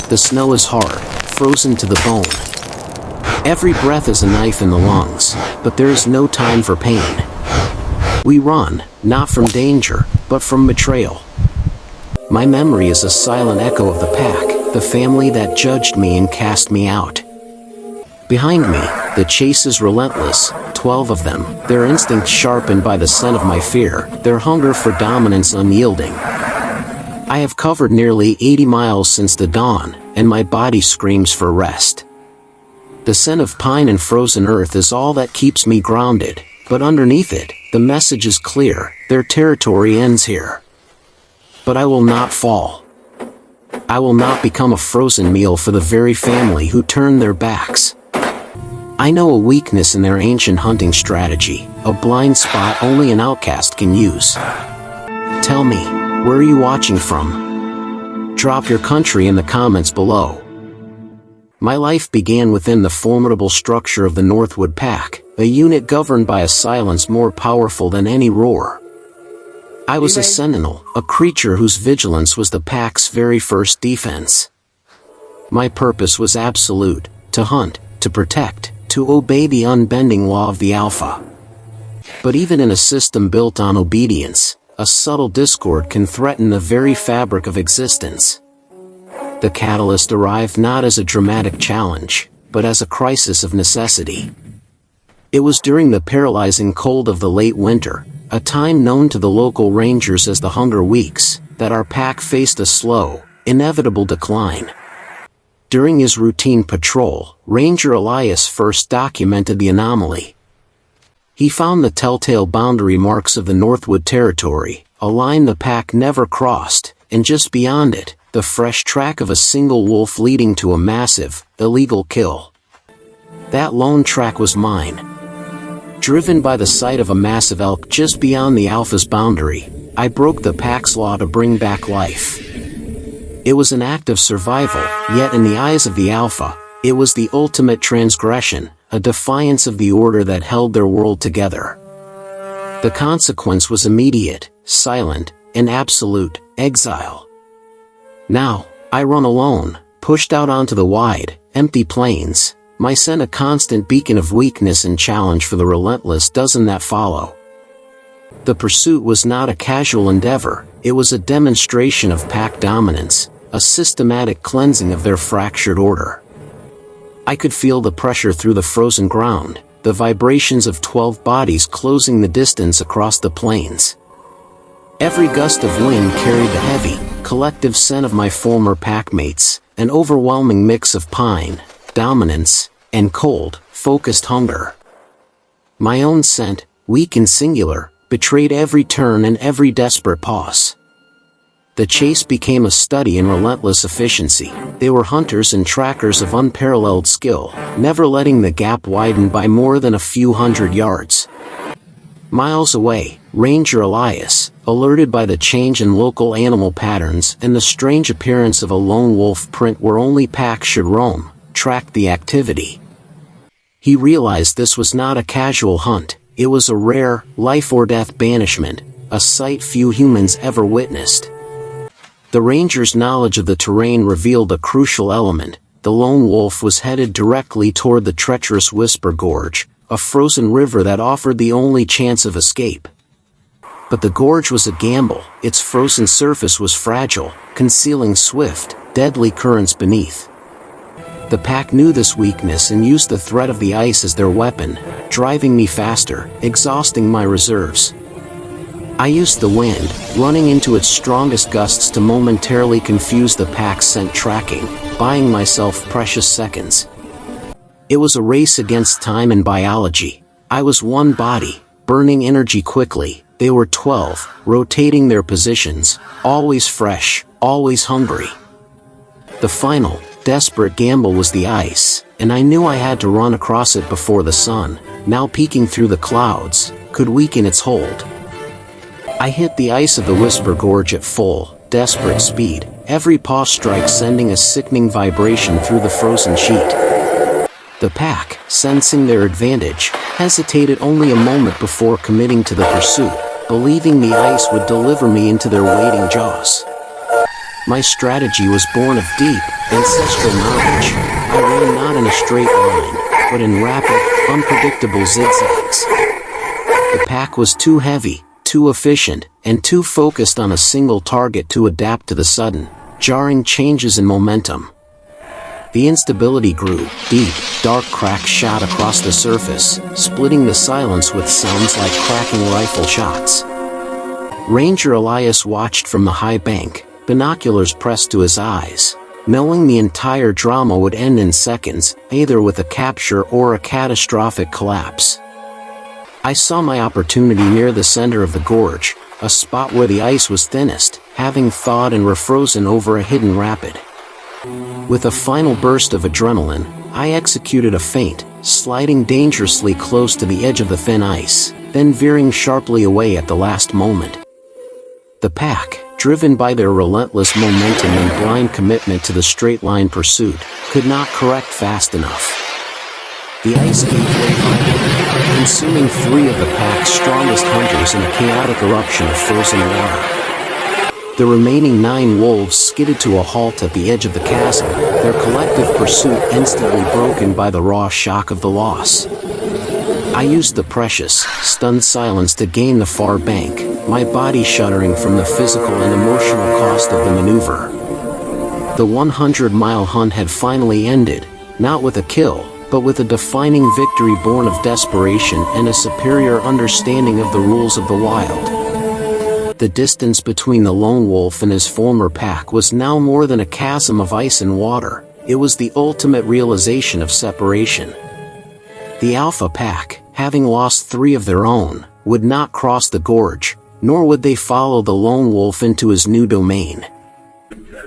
The snow is hard, frozen to the bone. Every breath is a knife in the lungs, but there is no time for pain. We run, not from danger, but from betrayal. My memory is a silent echo of the pack, the family that judged me and cast me out. Behind me, the chase is relentless, 12 of them, their instincts sharpened by the scent of my fear, their hunger for dominance unyielding. I have covered nearly 80 miles since the dawn, and my body screams for rest. The scent of pine and frozen earth is all that keeps me grounded, but underneath it, the message is clear: their territory ends here. But I will not fall. I will not become a frozen meal for the very family who turned their backs. I know a weakness in their ancient hunting strategy, a blind spot only an outcast can use. Tell me, where are you watching from? Drop your country in the comments below. My life began within the formidable structure of the Northwood Pack, a unit governed by a silence more powerful than any roar. I was a sentinel, a creature whose vigilance was the pack's very first defense. My purpose was absolute: to hunt, to protect, to obey the unbending law of the Alpha. But even in a system built on obedience, a subtle discord can threaten the very fabric of existence. The catalyst arrived not as a dramatic challenge, but as a crisis of necessity. It was during the paralyzing cold of the late winter, a time known to the local rangers as the Hunger Weeks, that our pack faced a slow, inevitable decline. During his routine patrol, Ranger Elias first documented the anomaly. He found the telltale boundary marks of the Northwood Territory, a line the pack never crossed, and just beyond it, the fresh track of a single wolf leading to a massive, illegal kill. That lone track was mine. Driven by the sight of a massive elk just beyond the Alpha's boundary, I broke the pack's law to bring back life. It was an act of survival, yet in the eyes of the Alpha, it was the ultimate transgression, a defiance of the order that held their world together. The consequence was immediate, silent, and absolute: exile. Now, I run alone, pushed out onto the wide, empty plains, my scent a constant beacon of weakness and challenge for the relentless dozen that follow. The pursuit was not a casual endeavor, it was a demonstration of pack dominance, a systematic cleansing of their fractured order. I could feel the pressure through the frozen ground, the vibrations of 12 bodies closing the distance across the plains. Every gust of wind carried the heavy, collective scent of my former packmates, an overwhelming mix of pine, dominance, and cold, focused hunger. My own scent, weak and singular, betrayed every turn and every desperate pause. The chase became a study in relentless efficiency. They were hunters and trackers of unparalleled skill, never letting the gap widen by more than a few hundred yards. Miles away, Ranger Elias, alerted by the change in local animal patterns and the strange appearance of a lone wolf print where only packs should roam, tracked the activity. He realized this was not a casual hunt, it was a rare, life-or-death banishment, a sight few humans ever witnessed. The ranger's knowledge of the terrain revealed a crucial element: the lone wolf was headed directly toward the treacherous Whisper Gorge, a frozen river that offered the only chance of escape. But the gorge was a gamble, its frozen surface was fragile, concealing swift, deadly currents beneath. The pack knew this weakness and used the threat of the ice as their weapon, driving me faster, exhausting my reserves. I used the wind, running into its strongest gusts to momentarily confuse the pack's scent tracking, buying myself precious seconds. It was a race against time and biology. I was one body, burning energy quickly. They were 12, rotating their positions, always fresh, always hungry. The final, desperate gamble was the ice, and I knew I had to run across it before the sun, now peeking through the clouds, could weaken its hold. I hit the ice of the Whisper Gorge at full, desperate speed, every paw strike sending a sickening vibration through the frozen sheet. The pack, sensing their advantage, hesitated only a moment before committing to the pursuit, believing the ice would deliver me into their waiting jaws. My strategy was born of deep, ancestral knowledge. I ran not in a straight line, but in rapid, unpredictable zigzags. The pack was too heavy, too efficient, and too focused on a single target to adapt to the sudden, jarring changes in momentum. The instability grew. Deep, dark cracks shot across the surface, splitting the silence with sounds like cracking rifle shots. Ranger Elias watched from the high bank, binoculars pressed to his eyes, knowing the entire drama would end in seconds, either with a capture or a catastrophic collapse. I saw my opportunity near the center of the gorge, a spot where the ice was thinnest, having thawed and refrozen over a hidden rapid. With a final burst of adrenaline, I executed a feint, sliding dangerously close to the edge of the thin ice, then veering sharply away at the last moment. The pack, driven by their relentless momentum and blind commitment to the straight-line pursuit, could not correct fast enough. The ice gave way finally, consuming 3 of the pack's strongest hunters in a chaotic eruption of frozen water. The remaining 9 wolves skidded to a halt at the edge of the chasm, their collective pursuit instantly broken by the raw shock of the loss. I used the precious, stunned silence to gain the far bank, my body shuddering from the physical and emotional cost of the maneuver. The 100-mile hunt had finally ended, not with a kill, but with a defining victory born of desperation and a superior understanding of the rules of the wild. The distance between the lone wolf and his former pack was now more than a chasm of ice and water. It was the ultimate realization of separation. The alpha pack, having lost 3 of their own, would not cross the gorge, nor would they follow the lone wolf into his new domain.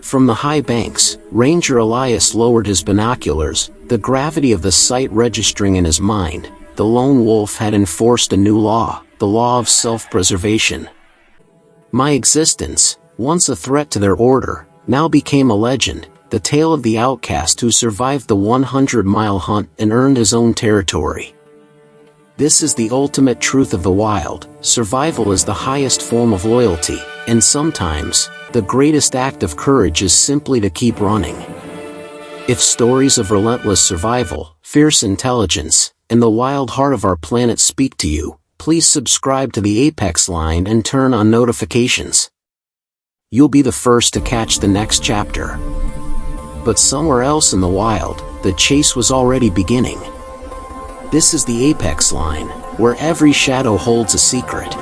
From the high banks, Ranger Elias lowered his binoculars, the gravity of the sight registering in his mind. The lone wolf had enforced a new law, the law of self-preservation. My existence, once a threat to their order, now became a legend, the tale of the outcast who survived the 100-mile hunt and earned his own territory. This is the ultimate truth of the wild. Survival is the highest form of loyalty, and sometimes, the greatest act of courage is simply to keep running. If stories of relentless survival, fierce intelligence, and the wild heart of our planet speak to you, please subscribe to the Apex Line and turn on notifications. You'll be the first to catch the next chapter. But somewhere else in the wild, the chase was already beginning. This is the Apex Line, where every shadow holds a secret.